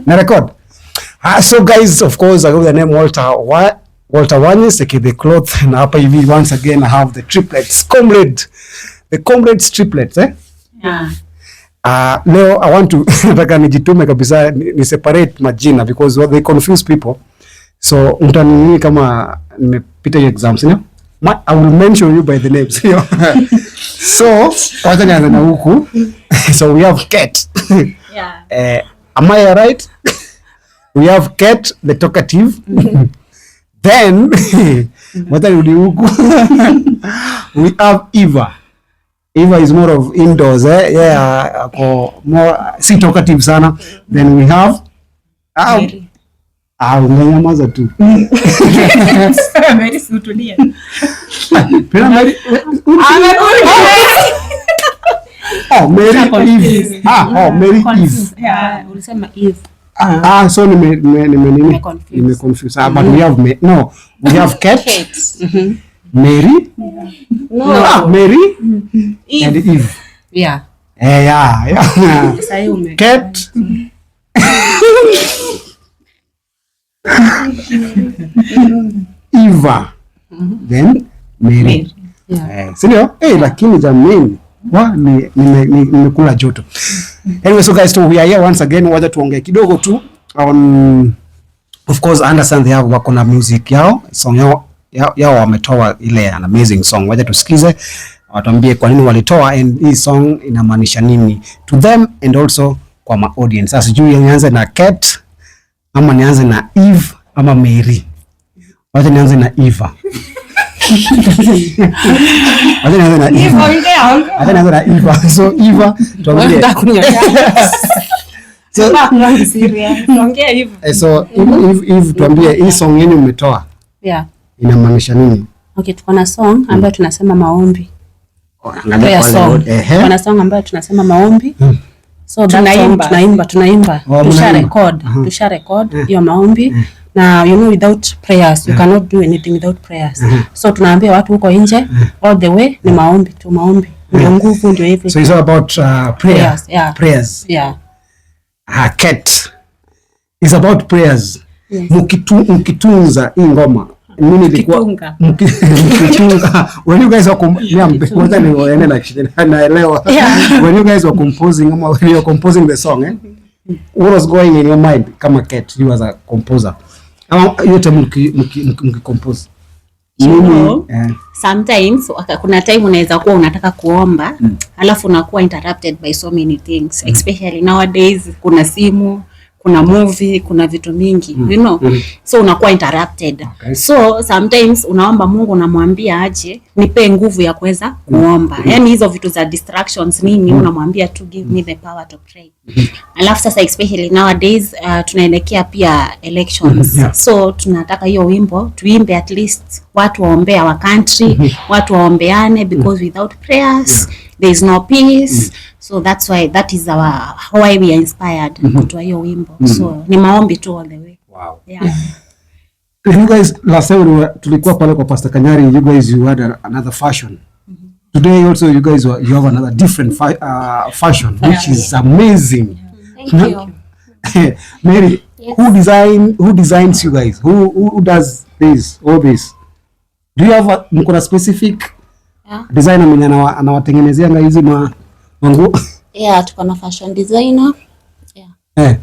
Na record. So guys, of course, I got the name Walter Wanyes, aka the cloth, na hapa hivi once again I have the triplets, the comrades triplets, Yeah. Leo I want to nataka nijitume kabisa ni separate majina because they confuse people. So mtanini kama nimepita exams, you know? I will mention you by the names. So kwanza nianze na huku. So we have Kate. Yeah. Am I right? We have Kate, the talkative. Then huku. We have Eva. Eva is more of indoors, yeah, more si talkative sana. Then we have Mary. Unanyamaza tu. Mary sutulia. Pena Mary. Mary Eve. Mary Eve. Yeah, ulisema Eve. So nime confuse. But we have we have Kate. Mary. No. Mary Eve. and Eve. Yeah. Yeah. Kate. Eva. Then Mary. Yeah. Sindio? Lakini jamani nimekula joto. Anyway, so guys, we are here once again. Wacha tuongee kidogo tu on, of course I understand they have wako na music yao, song yao wametoa ile an amazing song. Wacha tusikize watuambie kwa nini walitoa and hii song inamaanisha nini to them and also kwa ma audience. Sasa sijui nianze na Kate ama nianze na Eve ama Mary. Wacha nianze na Eva. Wacha nianze na Eva. So Eva tuambie. So Eve tuambie hii song yenu umetoa. Yeah. Inamaanisha nini? Okay, tuko na song ambayo tunasema maombi. Kuna song ambayo tunasema maombi. So tunaimba. Tusha record hiyo maombi. Na you know without prayers you cannot do anything without prayers. So tunaambia watu huko nje all the way ni maombi tu, maombi ndio nguvu, ndio everything. So it's all about prayers. Yeah. Prayers. Yeah. Kate is about prayers. Yes. Mkitunza hii ngoma mimi nilikuwa mkitunga when you guys were naelewa when you guys were composing ama when you were composing the song what was going in your mind kama Kate, you as a composer ama yote mkicompose sometimes kuna time unaweza kuwa unataka kuomba alafu unakuwa interrupted by so many things especially nowadays kuna simu, kuna movie, kuna vitu mingi you know so unakuwa interrupted. Okay. So sometimes unaomba Mungu, unamwambia aje nipe nguvu ya kuweza kuomba. Yani hizo vitu za distractions nini unamwambia to give me the power to pray. Alafu sasa especially nowadays tunaelekea pia elections. So tunataka hiyo wimbo tuimbe at least watu waombea wa country, watu waombeane because without prayers there is no peace. So that's why that is why we are inspired kutoa hiyo wimbo. So ni maombi tu all the way. Wow. Yeah. You guys last time tulikuwa pale kwa Pastor Kanyari, you guys you had another fashion. Today also you guys you have another different fashion which is amazing. Thank you. Mary, yes. Who designs you guys? Who does this, all this? Do you have mko specific designer mwenye anawatengenezea hizi manguo? Yeah, tuko na fashion designer. Yeah.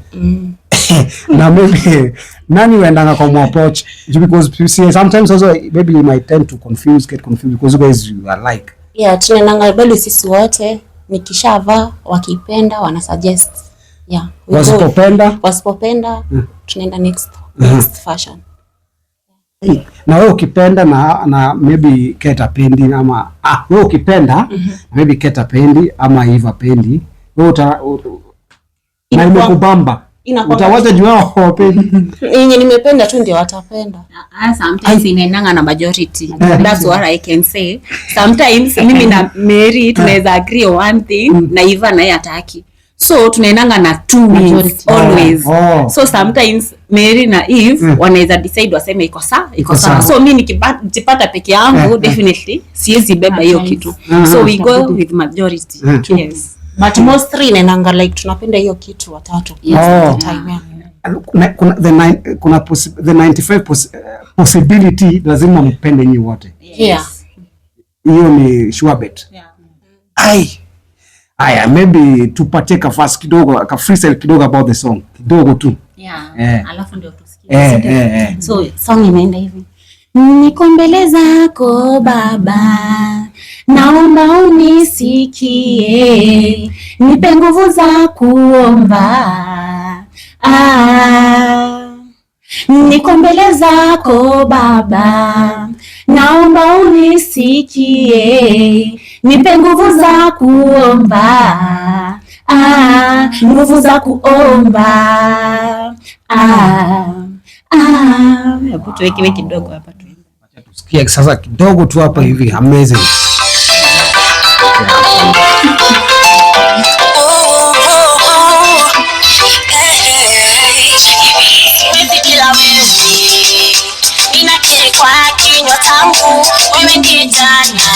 Na maybe nani wendanga kwa approach because you see sometimes also maybe you might tend to get confused because you guys you are like. Yeah, tunaenda bali sisi wote nikishavaa wakipenda wana suggest. Yeah. Wasipopenda tunaenda next fashion. Na wewe ukipenda na maybe Kate pendi ama wewe ukipenda maybe Kate pendi ama Eva pendi wewe na imekubamba utawaza juu wao wapendi yenye nimependa tu ndio watapenda. Sometimes inaendanga na majority. That's what I can say. Sometimes mimi na Mary tunaweza agree one thing na Eva naye hataki. So tunaendanga na two wings always. So sometimes Mary na Eve wanaweza decide waseme iko sawa. So mimi nikipata peke yangu definitely siwezi beba hiyo kitu. So we go with majority. Yes. But most three inaanga like tunapenda hiyo kitu watatu. Yes. At the time. Kuna the 95 possibility lazima mpende nyinyi wote. Yeah. Hiyo ni sure bet. Aya, maybe tupatie ka fast kidogo, ka freestyle kidogo about the song. Kidogo tu. Alafu ndio tusikie. So song inaenda hivi. Niko mbele zako Baba, naomba unisikie, nipe nguvu za kuomba. Niko mbele zako Baba, naomba unisikie, nipe nguvu za kuomba. Nguvu za kuomba. Hebu tuweke kidogo hapa tu. Acha tusikie sasa kidogo tu hapa hivi. Amazing. Ninachekwa kinywa tangu umekijana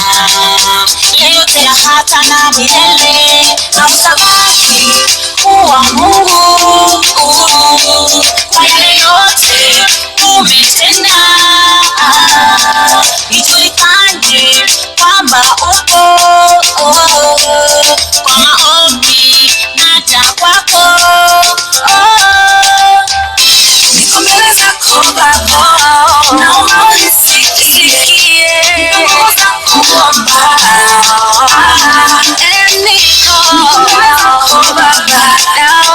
yeyote na hata na milele na utabaki kuwa Mungu kwa yale yote umetenda. Ijulikane kwamba upo kwa maombi naja kwako. Niko mbele zako Baba, naomba unisikie, nguvu za kuomba. Niko mbele zako Baba,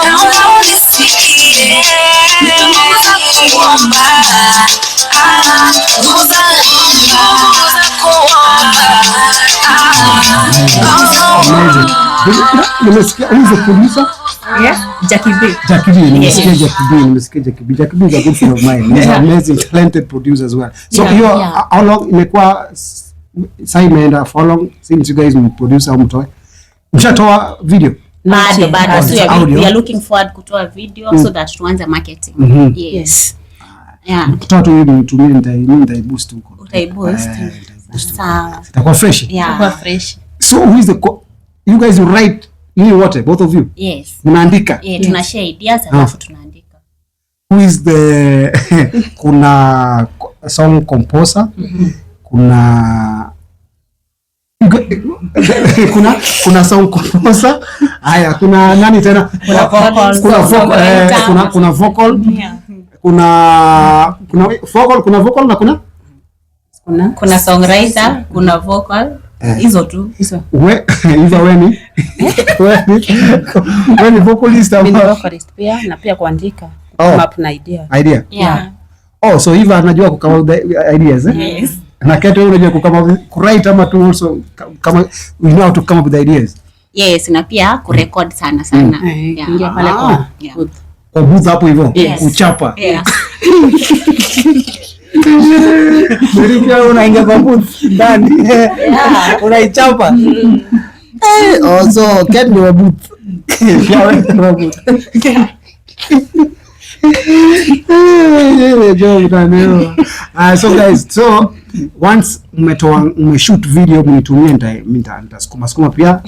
naomba unisikie, nguvu za kuomba. Nguvu za kuomba. Nimesikia hizo producer. Jackie B. Nimesikia Jackie B is a good friend of mine. He's an amazing, talented producer as well. So how long imekuwa sasa imeenda for long since you guys produce au mtoe? Mshatoa video? Bado. So we are looking forward kutoa video so that tuanze marketing. Yes. Kutoa tu hivi nitumie nitaiboost huko. Utaiboost. Sawa. Itakuwa fresh. Itakuwa fresh. So who is you guys write you wote, both of you? Yes. Mnaandika? Tuna share ideas alafu tunaandika. Who is the kuna song composer? Kuna song composer. Haya, kuna nani tena? Kuna vocal. Kuna vocal na kuna songwriter, kuna vocal. Hizo tu. Wewe ni vocalist au? Mimi ni vocalist pia na pia kuandika. Come up na idea. So Eva anajua kukama ideas Yes. Na Kate unajua kukama write ama tu also kama we know how to come up with ideas. Yes, na pia kurecord sana. Ingia pale kwa booth hapo hivyo kuchapa. Ndio unaingia kwa booth ndani. Unaichapa. So Kate ndio booth. So guys, so once umeshoot video mnitumie, nitasukuma pia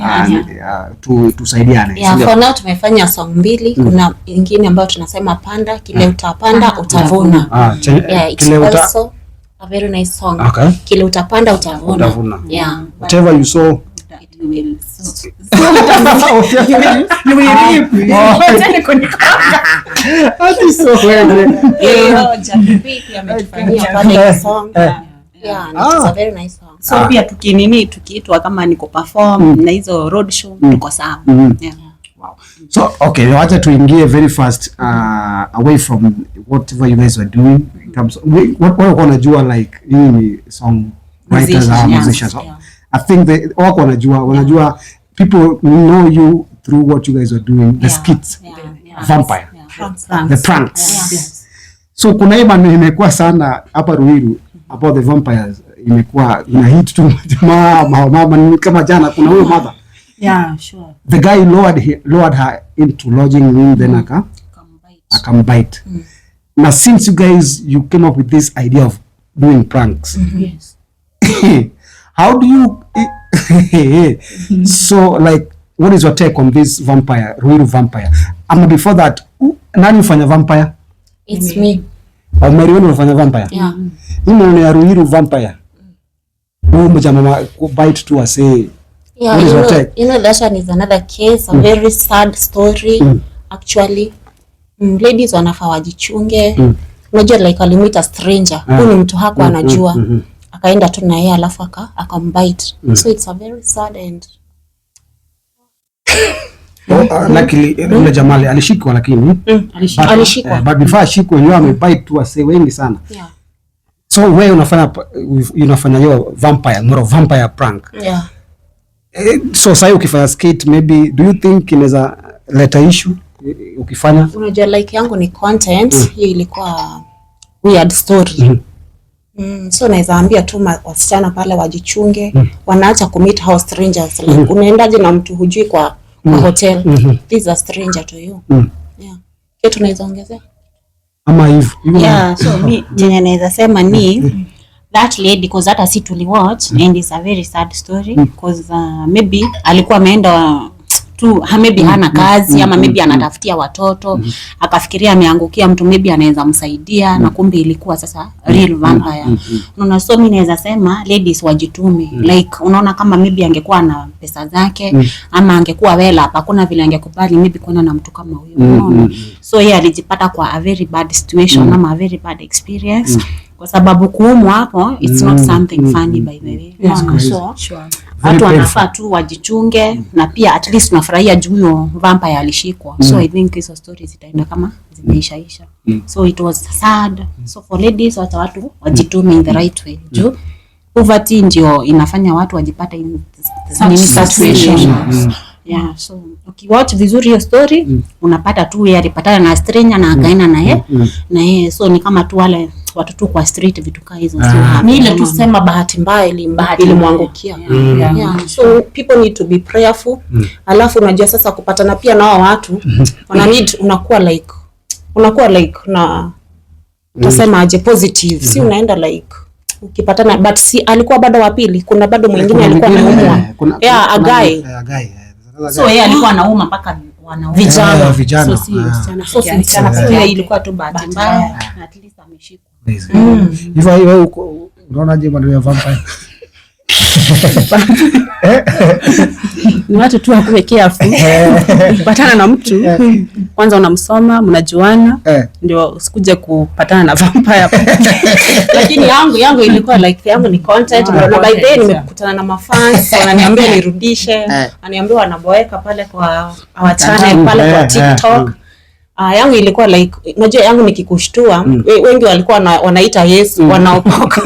tusaidiane. For now tumefanya song 2. Kuna nyingine ambayo tunasema panda, kile utapanda utavuna. It's also a very nice song. Okay. Kile utapanda utavuna. Whatever you sow You will reap. It's a very nice song. So pia tukiitwa kama niko perform na hizo road show tuko sawa. Wow. So okay, wacha tuingie very fast away from whatever you guys were doing in terms of what wanajua like ni song writers or musicians. I think they wako wanajua people know you through what you guys are doing, the skits, vampire, the pranks. So kuna imekuwa sana hapa Ruiru about the vampires, imekuwa ina hit tu mama kama jana kuna huyo mother. The guy lowered her into lodging room, then akambite. Now since you came up with this idea of doing pranks, how do you so like what is your take on this vampire, Ruiru vampire? Ama before that, nani ufanya vampire? It's me. Au Mary wewe unafanya vampire? Yeah. Mimi ya Ruiru vampire. Mama bite to say. Yeah, you know that one is another case, a very sad story. Actually, ladies wanafaa wajichunge. Unajua like alimit a stranger. Huyu ni mtu hako anajua. Akaenda tu na yeye alafu akambite. So it's a very sad and luckily yule Jamali alishikwa lakini alishikwa. But before ashikwe yeye amebite tu wase wengi sana. Yeah. So wewe unafanya hiyo vampire, more vampire prank. Yeah. So sasa ukifanya skate maybe do you think inaweza leta issue ukifanya? Unajua like yangu ni content, hiyo ilikuwa weird story. So naweza ambia tu wasichana pale wajichunge, wanaacha commit house strangers. Like unaendaje na mtu hujui kwa hotel? This is a stranger to you. Yeah. Kitu tunaweza ongezea? Ama hivyo. Yeah, so mi jenye naweza sema ni that lady, because hata si tuli watch and it's a very sad story because maybe alikuwa ameenda tu maybe hana kazi ama maybe anatafutia watoto akafikiria ameangukia mtu maybe anaweza msaidia na kumbe ilikuwa sasa real vampire. Unaona, so mimi naweza sema ladies wajitume. Like unaona kama maybe angekuwa na pesa zake ama angekuwa wela hapa kuna vile angekubali maybe kuona na mtu kama huyo. Unaona, so yeye alijipata kwa a very bad situation ama a very bad experience. Kwa sababu kuumwa hapo it's not something funny by the way. So watu wanafaa tu wajichunge na pia at least tunafurahia juu huyo vampire alishikwa. So I think hizo stories zitaenda kama zimeishaisha. So it was sad. So for ladies watu wajitume in the right way. Juu poverty ndio inafanya watu wajipata in situations. Yeah, so ukiwatch vizuri hiyo story unapata tu yeye alipatana na stranger na akaenda na yeye so ni kama tu wale watu tu kwa street vitu kama hizo. Ni ile tusema bahati mbaya ilimwangukia. Yeah. So people need to be prayerful. Alafu unajua sasa kupatana pia na watu wana need unakuwa like na tusema aje positive. Si unaenda like ukipatana but si alikuwa bado wa pili, kuna bado mwingine alikuwa anaumwa. Yeah, a guy. So yeye alikuwa anauma mpaka vijana. So si ilikuwa tu bahati mbaya na at least ameshikwa. Hivyo unaonaje mambo ya vampire? Ni watu tu wakuwe careful. Kupatana na mtu kwanza unamsoma, mnajuana, ndio usikuje kupatana na vampire. Lakini yangu ilikuwa like yangu ni content, na by then nimekutana na mafans wananiambia nirudishe, ananiambia wanaboeka pale kwa our channel pale kwa TikTok. Yangu ilikuwa like unajua yangu nikikushtua wengi walikuwa wanaita Yesu wanaokoka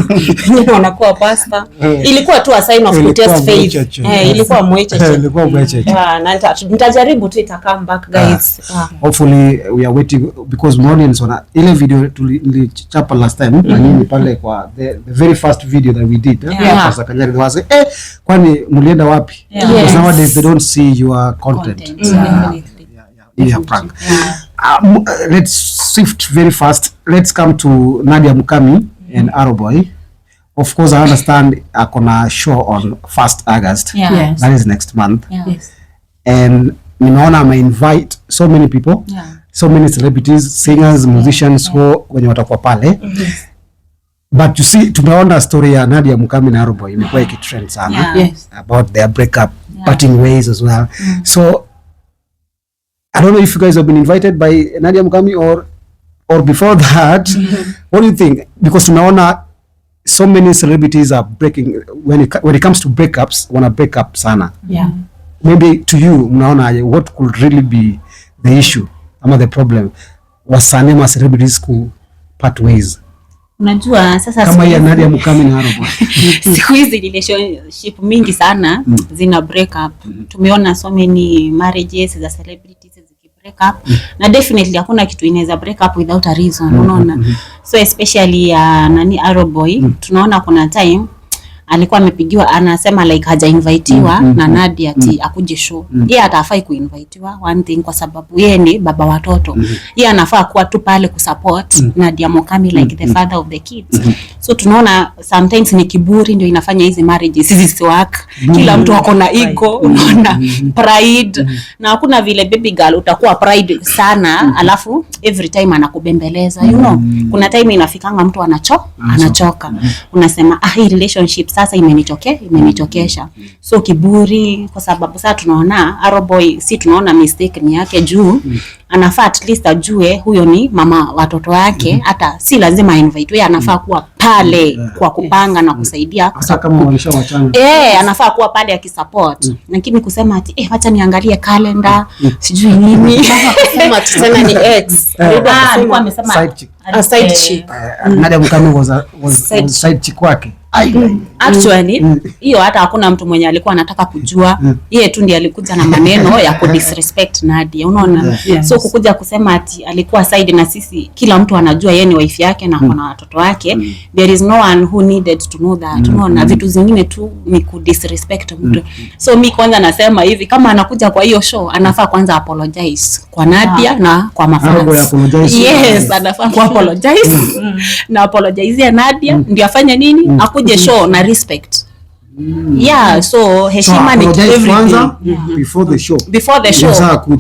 wanakuwa pastor. Ilikuwa tu a sign of to test faith. Ilikuwa mwecheche. Na nitajaribu tu ita come back guys. Hopefully we are waiting because more audience wana ile video tulichapa last time na nini pale kwa the very first video that we did. Sasa Kanyari was kwani mlienda wapi? Because nowadays they don't see your content. Yeah, prank. Let's shift very fast. Let's come to Nadia Mukami and Arrowboy. Of course, I understand akona show on 1st August. Yes. That is next month. Yes. And nimeona I invite so many people, so many celebrities, singers, musicians who wenye watakuwa pale. But you see, tumeona story ya Nadia Mukami na Arrowboy imekuwa ikitrend sana about their breakup, parting ways as well. So I don't know if you guys have been invited by Nadia Mukami or before that. What do you think? Because tunaona so many celebrities are breaking when it comes to breakups, wanna break up sana. Yeah. Maybe to you, mnaona what could really be the issue ama the problem? Wasanii ma celebrities ku part ways. Unajua sasa kama ya Nadia Mukami na Arrowboy. Siku hizi relationship mingi sana zina break up. Tumeona so many marriages za celebrities ziki break up na definitely hakuna kitu inaweza break up without a reason. Unaona, so especially Arrowboy tunaona kuna time alikuwa amepigiwa anasema like haja invitiwa na Nadia ati akuje show. Yeye atafai kuinvitiwa one thing kwa sababu yeye ni baba watoto. Yeye anafaa kuwa tu pale kusupport Nadia Mukami like the father of the kids. So tunaona sometimes ni kiburi ndio inafanya hizi marriages zisiwork. Kila mtu ako na ego, unaona, pride. Na hakuna vile baby girl utakuwa pride sana alafu every time anakubembeleza, you know. Kuna time inafikanga mtu anachoka. Unasema hii relationship sasa imenichokesha. So kiburi, kwa sababu sasa tunaona Aroboy, si tunaona mistake ni yake juu anafaa at least ajue huyo ni mama watoto wake, hata si lazima invite wewe, anafaa kuwa pale kwa kupanga na kusaidia, hata kama walishawachana. Anafaa kuwa pale akisupport. Lakini kusema ati acha niangalie calendar sijui nini Kusema tuseme ni ex. Alikuwa amesema side chick. Nadia Mukami was side chick wake. Actually hiyo hata hakuna mtu mwenye alikuwa anataka kujua. Yeye tu ndiye alikuja na maneno ya ku disrespect Nadia, unaona. So kukuja kusema ati alikuwa side, na sisi kila mtu anajua yeye ni wife yake na kuna watoto wake. There is no one who needed to know that. Unaona, vitu zingine tu ni ku disrespect mtu. So mi kwanza nasema hivi, kama anakuja kwa hiyo show anafaa kwanza apologize kwa Nadia na kwa mafans. Yes, anafaa ku apologize na apologize ya Nadia ndio afanye nini, akuje show na respect. So heshima ni everything. Before the show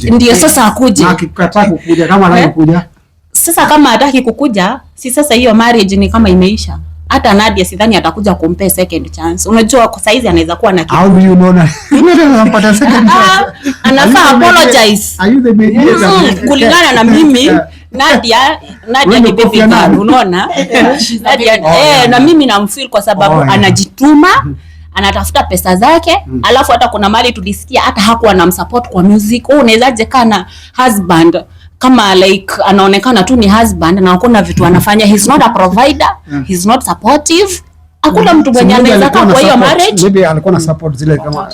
ndio sasa akuje. Na akikataa kukuja, kama hataki kukuja, sasa kama hataki kukuja, si sasa hiyo marriage ni kama imeisha. Hata Nadia sidhani atakuja kumpe second chance. Unajua kwa saizi anaweza kuwa na how do you know na anampata second chance? Anafaa apologize. Are you the mediator? Kulingana na mimi Nadia ni baby girl, unaona. Nadia na mimi namfeel kwa sababu anajituma, anatafuta pesa zake. Alafu hata kuna mali tulisikia hata hakuwa anamsupport kwa music. Unawezaje kana husband kama like anaonekana tu ni husband na hakuna vitu anafanya? He's not a provider, he's not supportive. Hakuna mtu mwenye anaweza kwa hiyo marriage. Maybe alikuwa na support zile kama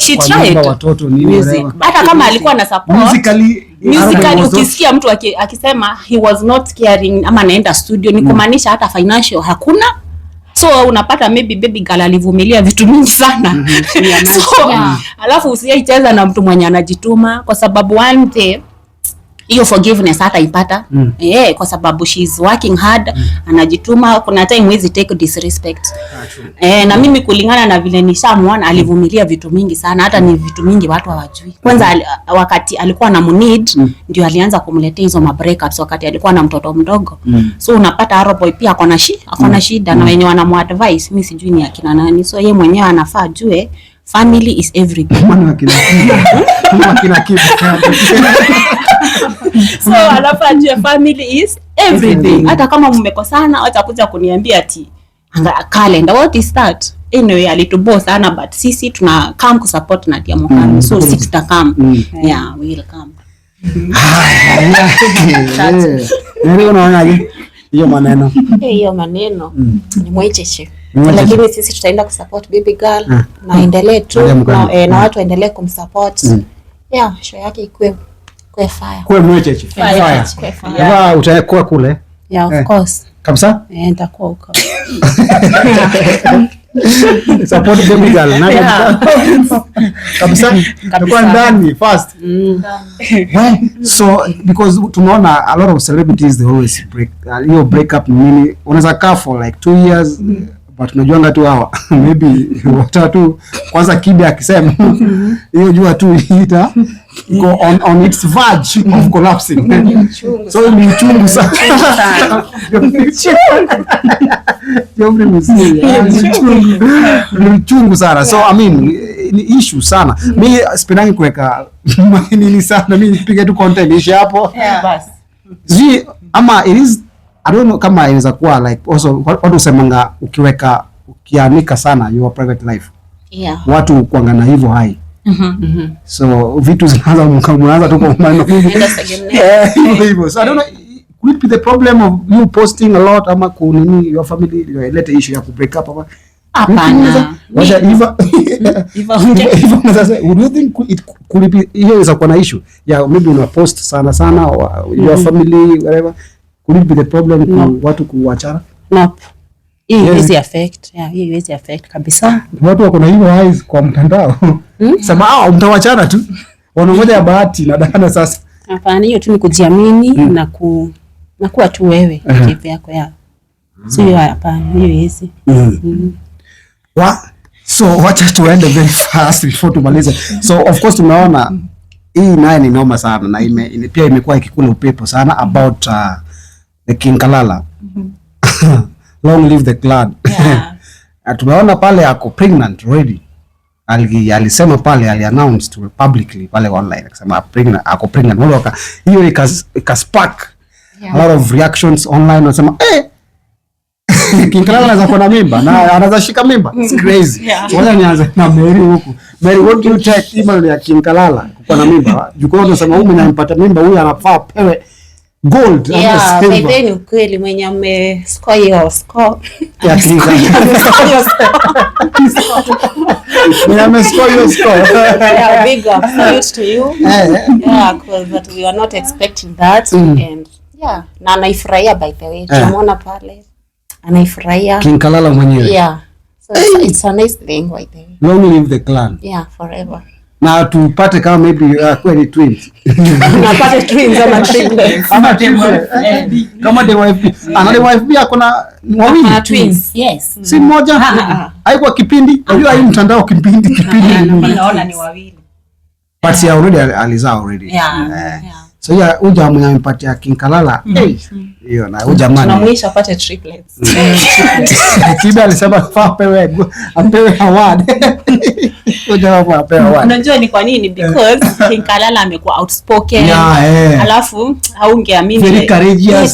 kwa watoto nini, hata kama alikuwa na support musically ukisikia mtu akisema he was not caring ama anaenda studio, ni kumaanisha hata financial hakuna. So unapata maybe baby girl alivumilia vitu mingi sana. Alafu usiyecheza na mtu mwenye anajituma, kwa sababu one day hiyo forgiveness hata ipata. Kwa sababu she is working hard, anajituma. Kuna time hizi take disrespect. Na mimi kulingana na vile nishamuona alivumilia vitu mingi sana, hata ni vitu mingi watu hawajui. Kwanza wakati alikuwa na need ndio alianza kumletea hizo breakups wakati alikuwa na mtoto mdogo. So unapata Aroboy pia akona shida na wenye wanamuadvise, mimi sijui ni akina nani. So yeye mwenyewe anafaa jue family is everything. So anafaa jue family is everything. Hata kama mmekosana watakuja kuniambia ati calendar, what is that? Anyway, alitubo sana, but sisi tuna come ku support Nadia Mukami. So sisi tutakam. We will come. Nani unaonaje hiyo maneno? Hiyo maneno ni mwecheche. Lakini sisi tutaenda kusupport baby girl na endelee tu na watu waendelee kumsupport. Show yake ikue fire. Kwa mwecheche. Fire. Utakuwa kule? Of course. Kabisa? Nitakuwa huko. Support baby girl. Kabisa? Kwa ndani first. So because tunaona a lot of celebrities they always break up nini, unaweza kaa for like 2 years, but unajuanga tu hawa maybe watatu kwanza Kibe akisema hiyo jua tu ita go on its verge of collapsing. So ni chungu sana. Ni chungu sana. So I mean ni issue sana. Mimi sipendangi kuweka nini sana, mimi nipige tu content ishi hapo. Bas. Ama it is, I don't know kama inaweza kuwa like also watu usemanga ukianika sana your private life. Watu kuangana hivyo hai. So vitu zinaanza tu kwa maneno hivyo. So I don't know, could it be the problem of you posting a lot ama kunini your family let issue ya ku break up ama hapana? Wacha Eva sasa, would you think it could be hiyo is a issue? Maybe una post sana or your family whatever, could it be the problem ku watu kuachana? Nope. Hii hizi affect. Hii hizi affect kabisa. Watu wako na hiyo eyes kwa mtandao. Sema mtawachana tu. Wanangoja bahati na dana sasa. Hapana, hiyo tu ni kujiamini na kuwa tu wewe kivyako So hiyo hapana, hiyo easy. So wacha tuende very fast before tumalize. So of course tumeona hii naye ni noma sana na pia imekuwa ikikula upepo sana about the King Kalala. Long live the clan. Yeah. Tumeona pale ako pregnant already. Alisema pale announce to publicly pale online akisema ako pregnant. Wale hiyo ikaspark a lot of reactions online, wanasema King Kalala anaweza kuwa na mimba na anaweza shika mimba. It's crazy. Wacha nianze na Mary huku. Mary, what do you take email ya King Kalala kuwa na mimba? Juko unasema huyu mwenye anampata mimba huyu anafaa pewe gold. Yeah, by ni ukweli mwenye amescore hiyo score. Ya King Kalala. Mwenye amescore hiyo score. Yeah, big up salute to you. Yeah, because we were not expecting that and yeah, na naifurahia by the way. Tumeona pale anaifurahia King Kalala mwenyewe. Yeah. So it's a nice thing by the way. Long live the clan. Yeah, forever. Na tupate kama maybe kweli twins. Napata twins ama triplets. Ama triplets. Kama the wife. Ana the wife yako na wawili. Twins. Yes. Si mmoja. Haikuwa kipindi. Unajua hii mtandao kipindi. Naona ni wawili. But she already alizaa already. Yeah. So ya uja mwenye amepatia King Kalala. Hiyo na uja mani. Tunamwisha apate triplets. Kiba alisema apewe award. Uja wapo apewe award. Unajua ni kwa nini? Because King Kalala amekuwa outspoken. Alafu haungeamini very courageous,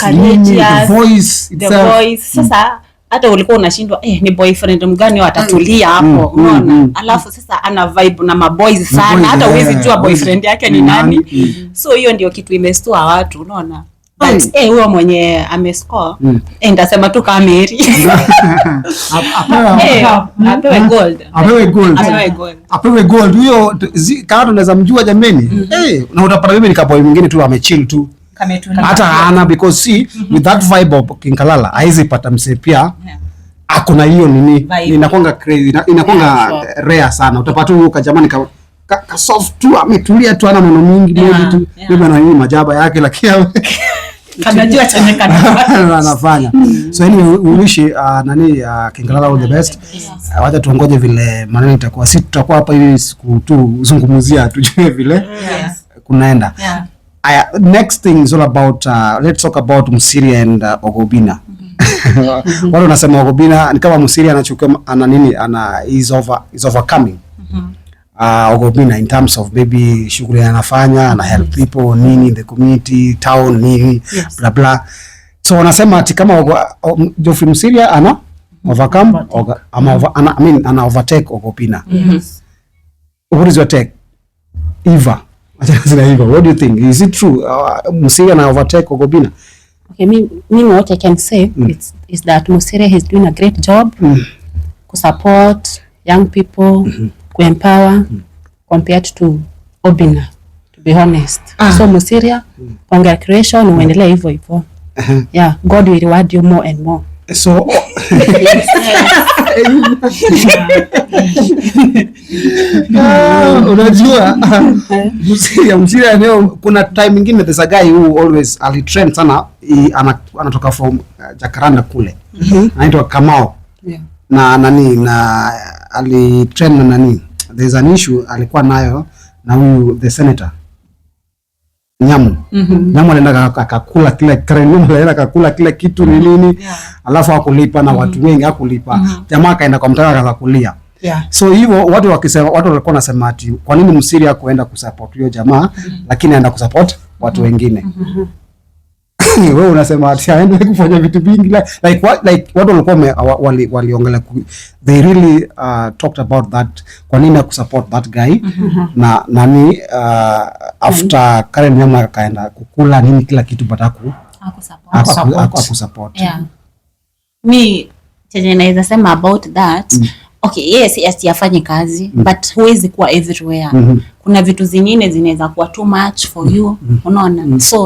the voice. Sasa hata ulikuwa unashindwa ni boyfriend mgani watatulia hapo, unaona? Alafu sasa ana vibe na maboys sana, hata huwezi jua boyfriend yake ni nani. So hiyo ndio kitu imestua watu, unaona? But huyo mwenye amescore ndasema tu kama Mary. Apewe gold. Huyo kama tunaweza mjua jameni. Na utapata mimi nikaboy mwingine tu amechill tu. Hata ana because see with that vibe of King Kalala haizi pata mse pia ako na hiyo nini inakonga crazy inakonga rare sana. Utapata huyo jamani ka soft tu ametulia tu ana maneno mingi tu beba na hii majaba yake lakini kanajua chenye anafanya. So anyway we wish King Kalala all the best. Wacha tuongoje vile maneno itakuwa, si tutakuwa hapa hivi siku tu zungumzia tujue vile kunaenda. Next thing is all about let's talk about Musiria and Ogobina. Wale unasema Ogobina ni kama Musiria anachukua is overcoming Ogobina in terms of maybe shughuli anafanya ana help people nini in the community town nini blah blah. So wanasema ati kama Geoffrey Musiria ana overcome ana overtake Ogobina. What is your take, Eva? What do you think? Is it true? Musiria na overtake Ogobina? Okay, me what I can say is that Musiria is doing a great job to support young people, to empower compared to Obina, to be honest. So Musiria, congratulations, uendelee hivyo hivyo. Yeah, God will reward you more and more. So unajua Musiria leo kuna time nyingine there's a guy who always alitrend sana anatoka from Jacaranda kule. Anaitwa Kamau. Na alitrend na there's an issue alikuwa nayo na huyu the senator Nyamu. Nyamu alienda akakula kila krenum, alienda akakula kila kitu nini. Alafu hakulipa na watu wengi hakulipa. Jamaa akaenda kwa mtandao akakulia. So hivyo watu walikuwa wanasema ati kwa nini Musiria kuenda kusupport hiyo jamaa lakini aenda kusupport watu wengine. Wewe unasema ati aende kufanya vitu vingi like watu walikuwa waliongelea they really talked about that kwa nini kusupport that guy na nani after Karen Nyama akaenda kukula nini kila kitu but hakusupport. Mi chenye naweza sema about that okay, yes yafanye kazi but huwezi kuwa everywhere. Kuna vitu zingine zinaweza kuwa too much for you, unaona? So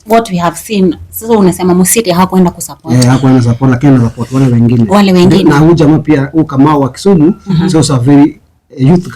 what we have seen, sasa unasema Musiria hakuenda kusupport. Hakuenda support lakini ana support wale wengine. Na huyu jamaa pia kama wa Kisumu so very youth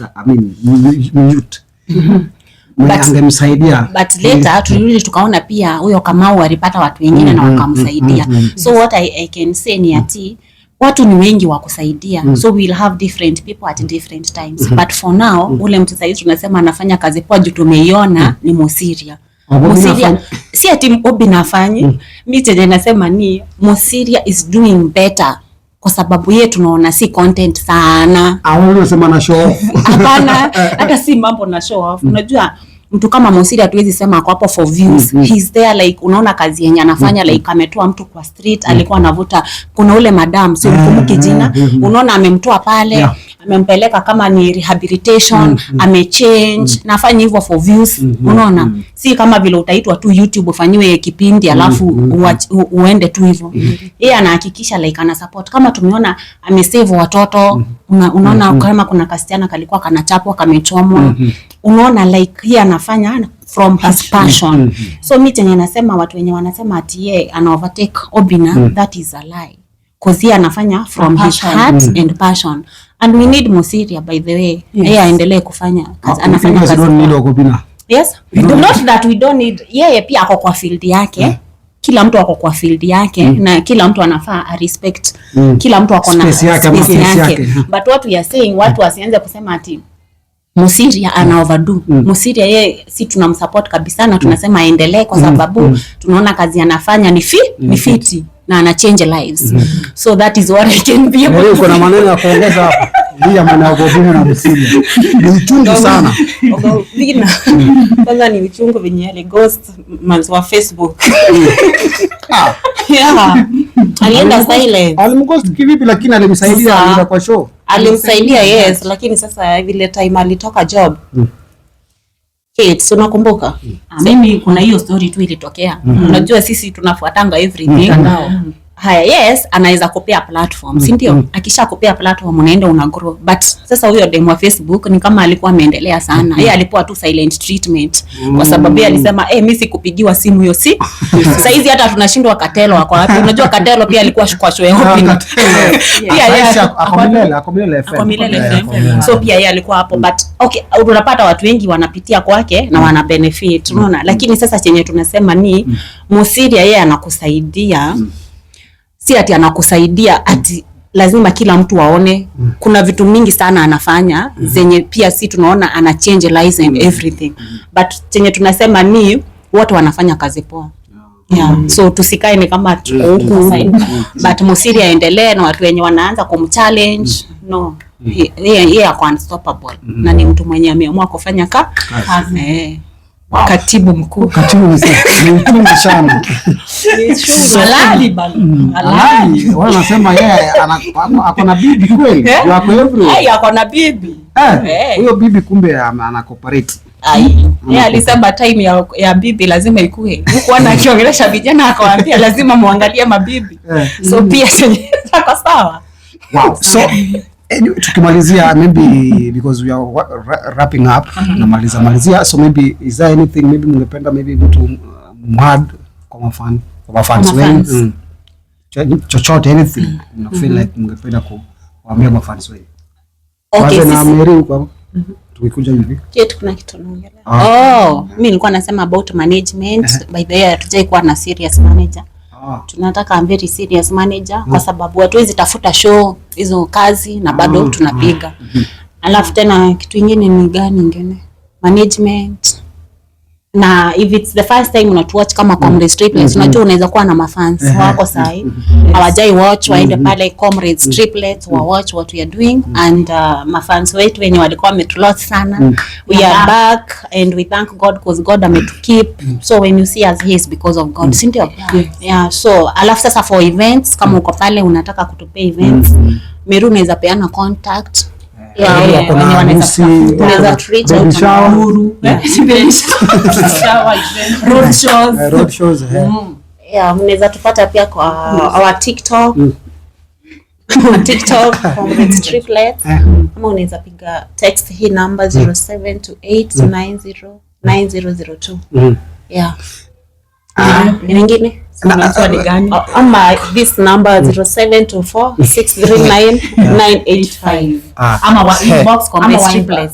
angemsaidia. But later tulirudi tukaona pia huyo Kamau alipata watu wengine na wakamsaidia. So what I can say ni ati watu ni wengi wa kusaidia. So we'll have different people at different times. But for now ule mtu sasa tunasema anafanya kazi poa juu tumeiona ni Musiria. Musiria si ati Obi nafanyi. Mimi tena nasema ni Musiria is doing better kwa sababu yeye tunaona si content sana. Unasema na show off. Hapana, hata si mambo na show off. Unajua mtu kama Musiria hatuwezi sema ako hapo for views. He's there like unaona kazi yenye anafanya like ametoa mtu kwa street alikuwa anavuta kuna ule madam si mkumbuki jina unaona amemtoa pale amempeleka kama ni rehabilitation amechange nafanya hivyo for views unaona si kama vile utaitwa tu YouTube ufanyiwe kipindi alafu uende tu hivyo yeye anahakikisha like ana support kama tumeona amesave watoto unaona kama kuna kasichana kalikuwa kanachapwa kamechomwa unaona like yeye anafanya from his passion so mimi chenye nasema watu wenye wanasema ati yeye ana overtake Obina that is a lie cause yeye anafanya from his heart and passion and we need Musiria by the way yeye aendelee kufanya kazi anafanya kazi yes not that we don't need yeye pia ako kwa field yake kila mtu ako kwa field yake na kila mtu anafaa a respect kila mtu ako na space yake but what we are saying watu wasianze kusema ati Musiria ana overdo Musiria yeye si tunamsupport kabisa na tunasema aendelee kwa sababu tunaona kazi anafanya ni fiti na ana change lives so that is what I can be able to. Kuna maneno ya kuongeza hapa ndio maana Obina na Musiria ni uchungu sana Obina kwanza ni uchungu venye ile ghost manzi wa Facebook alienda silent alimghost kivipi lakini alimsaidia kwa show alimsaidia yes lakini sasa vile time alitoka job kids unakumbuka mimi kuna hiyo story tu ilitokea unajua sisi tunafuatanga everything haya yes anaweza kupea platform si ndio akisha kupea platform unaenda una grow but sasa huyo demo wa Facebook ni kama alikuwa ameendelea sana yeye alipewa tu silent treatment kwa sababu yeye alisema mimi sikupigiwa simu hiyo si saizi hata tunashindwa Katelo wako wapi unajua Katelo pia alikuwa kwa show Obina pia yeye akomilele FM so pia yeye alikuwa hapo but okay unapata watu wengi wanapitia kwake na wana benefit unaona lakini sasa chenye tunasema ni Musiria yeye anakusaidia si ati anakusaidia ati lazima kila mtu waone kuna vitu mingi sana anafanya zenye pia si tunaona ana change lives and everything but chenye tunasema ni wote wanafanya kazi poa so tusikae ni kama huku but Musiria aendelee na watu wenye wanaanza kumchallenge no yeye ako unstoppable na ni mtu mwenye ameamua kufanya kazi Katibu mkuu ni uchungu sana halali wanasema yeye ako na bibi kweli yako everywhere ako na bibi huyo bibi kumbe ana cooperate yeye alisema time ya bibi lazima ikue huko ana akiongelesha vijana akawaambia lazima muangalie mabibi so pia sako sawa wow so tukimalizia maybe because we are wrapping up namalizia so maybe is there anything maybe mngependa maybe mtu mad kwa mafans wengi chochote anything you feel like mngependa kuambia mafans wengi okay na Mary huko tukikuja hivi kuna kitu naongelea mimi nilikuwa nasema about management by the way hatujai kuwa na serious manager tunataka very serious manager kwa sababu hatuwezi tafuta show hizo kazi na bado tunapiga alafu tena kitu kingine ni gani ingine management na if it's the first time unatuwatch kama Comrades Triplets unajua unaweza kuwa na mafans wako sahi hawajai watch waende pale Comrades Triplets wa watch what we are doing and mafans wetu wenye walikuwa wametulot sana we are back and we thank God because God ametukeep so when you see us here is because of God si ndio so alafu sasa for events kama uko pale unataka kutupea events Meru unaweza peana contact wanaweza reach out road shows mnaweza tupata pia kwa our TikTok Comrades Triplets ama unaweza piga text hii number 0728909002 nyingine unajua ni gani? Ama this number 0724639985 Ama wa inbox comment triplets.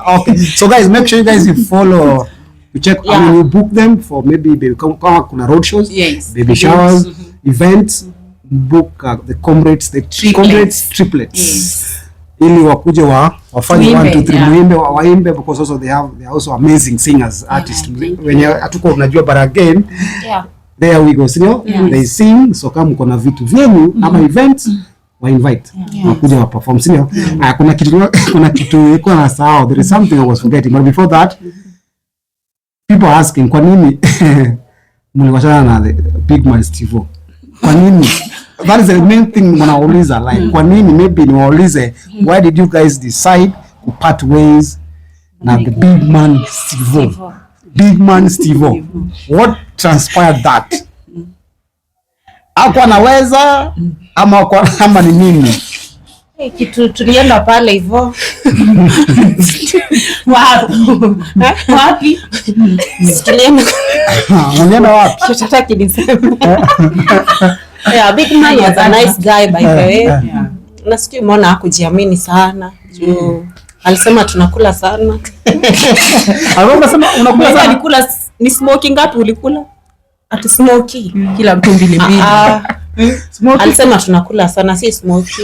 Okay, so guys, make sure you guys follow, you check, I mean, you book them for maybe kama kuna road shows, baby showers, events, book the comrades triplets, ili wakuje wafanye 1 2 3 waimbe, because also they are also amazing singers, artists wenye hatuko unajua, but again there we go, they sing. So kama mko na vitu vyenu ama events, wa invite wakuja wa perform, kuna kitu iko na sawa. There is something I was forgetting, but before that, people asking kwa nini mliwachana na the big man Steve. Kwa nini? That is the main thing wanauliza, like kwa nini, maybe niwaulize, why did you guys decide to part ways na the big man Steve? Big man Steve, what transpired that? Hakuwa naweza ama ni nini? Kitu tulienda pale hivyo. Wapi? Tulienda wapi? Tutataki niseme. Yeah, Big Man is a nice guy by the way. Na sijui mbona hakujiamini sana. Alisema tunakula sana. Anasema unakula sana. Alikula ni smoking ngapi ulikula? Ati smoky. Kila mtu mbili. Alisema tunakula sana, si smoky.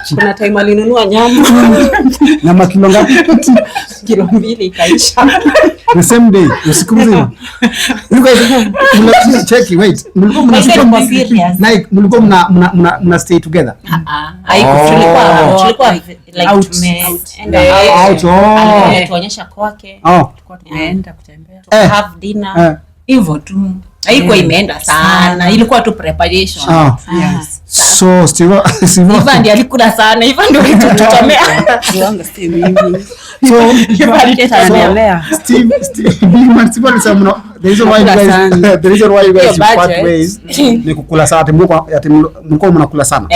Kuna time alinunua nyama kilo ngapi? Kilo 2 ikaisha. The same day, usiku mzima. You guys check, wait. Mlikuwa mna stay together? Tulikuwa like out. Tuonyesha kwake. Tulikuwa tunaenda kutembea. Have dinner. Hivyo tu. Haikuwa imeenda sana. Ilikuwa tu preparation. So Steve ndiye alikula sana. Hivyo ndio tutomea. Tuanga si mimi. So Steve alisema the reason why you guys part ways ni kukula sana. Mlikuwa mnakula sana.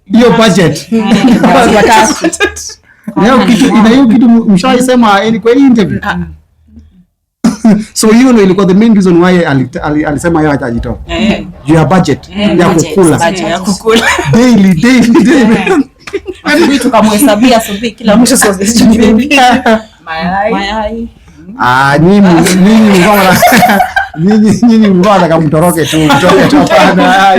Hiyo budget. Hiyo kitu mshaisema kwa hii interview. So you know ilikuwa the main reason why alisema yeye atajitoa. Your budget ya kukula. Daily. Hivi tukamhesabia sobi kila mtu sobi. Mayai. Nyinyi mbona kama mtoroke tu hapana.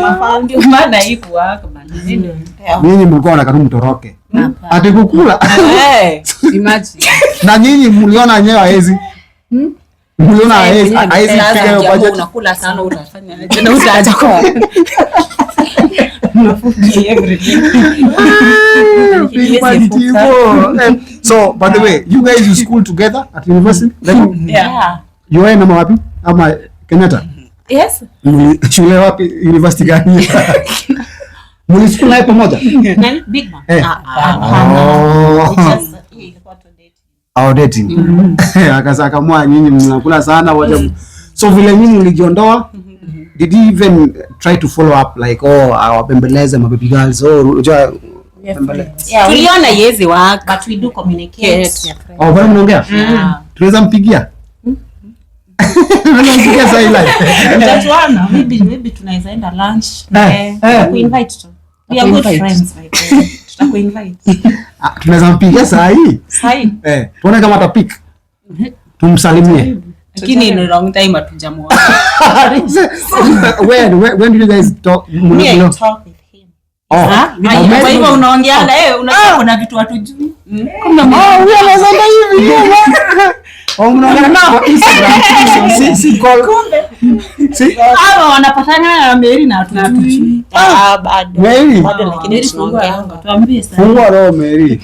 Mafangi maana iko hapa maneno. Nyinyi mlikuwa mnataka mtoroke. Ati kukula. Imagine. Na nyinyi mliona yenyewe haezi. Mliona haezi piga hiyo budget. Unakula sana utafanya aje? Na utaacha kwa. So by the way, you guys you school together at university? You are number wapi? Ama Kenyatta? Yes. Shule wapi? University gani? Mlischool naye pamoja? Nani? Big Man. Dating. Akasaka mwa nyinyi mnakula sana wote. So vile nyinyi mlijiondoa, did you even try to follow up like awapembeleze mababy girls unajua tuliona yezi work but we do communicate. Bado mnaongea? Tunaweza mpigia? Tunampigia sasa ile. Mtatuana maybe tunaweza enda lunch. Ku invite tu. We are good friends by the way. Tutaku invite. Tunaweza mpigia saa hii. Tuone kama atapika. Tumsalimie. Lakini ni long time hatujamuona. When did you guys talk? We talk with him. Kwa hivyo unaongea na yeye unajua kuna vitu hatujui. Kuna wewe anaweza hivi. Mnaongea nao Instagram. Si call. Si hawa wanapatana na Mary na hatujui. Bado. Bado lakini tunaongea. Tuambie sasa. Fungua roho Mary.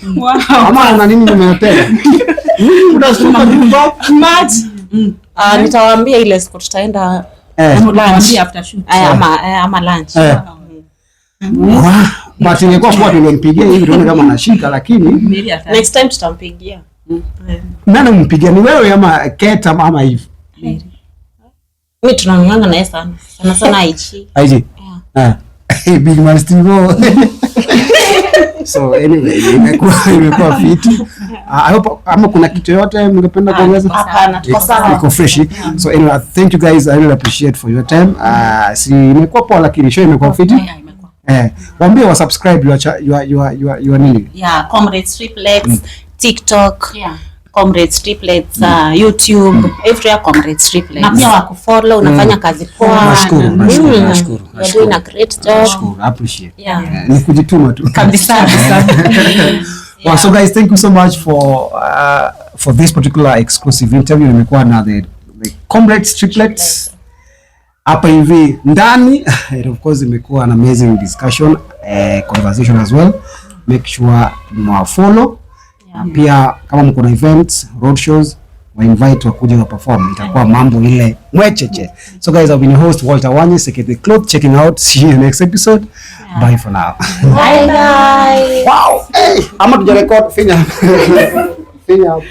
Ama una nini nimeotela? Unasoma maji. Nitawaambia ile siku tutaenda lunch after shoot. Ama lunch. But ingekuwa kwa tulimpigia hivi tuone kama anashika, lakini next time tutampigia. Nani mpigia, ni wewe ama Kate ama hivi? Mimi tunang'ang'ana naye sana. Sana IG. IG. Big Man Steve. So anyway, imekuwa fiti. I hope ama kuna kitu yote mngependa kuongeza? Hapana, tuko sawa. Iko fresh. So anyway, thank you guys. I really appreciate for your time. Si imekuwa poa lakini show imekuwa fiti. Waambie wa subscribe your nini? Yeah, Comrades Triplets, TikTok. Yeah. Comrades Triplets, YouTube, everywhere Comrades Triplets. Na pia wakufollow, unafanya kazi poa. Nashukuru. You're doing a great job. Nashukuru, appreciate. Yeah. Ni kujituma tu. Kabisa. Well, so guys, thank you so much for this particular exclusive interview. Nimekuwa na the Comrades Triplets hapa hivi ndani. Of course imekuwa an amazing discussion, conversation as well. Make sure you follow. Pia kama mko na events, road shows, wa invite wakuja wa perform, itakuwa mambo ile mwecheche. So guys, I've been your host Walter Wanye, Secret the Cloth, checking out. See you in the next episode. Bye for now. Bye bye. Wow. Hey, ama tuja record finya hapo.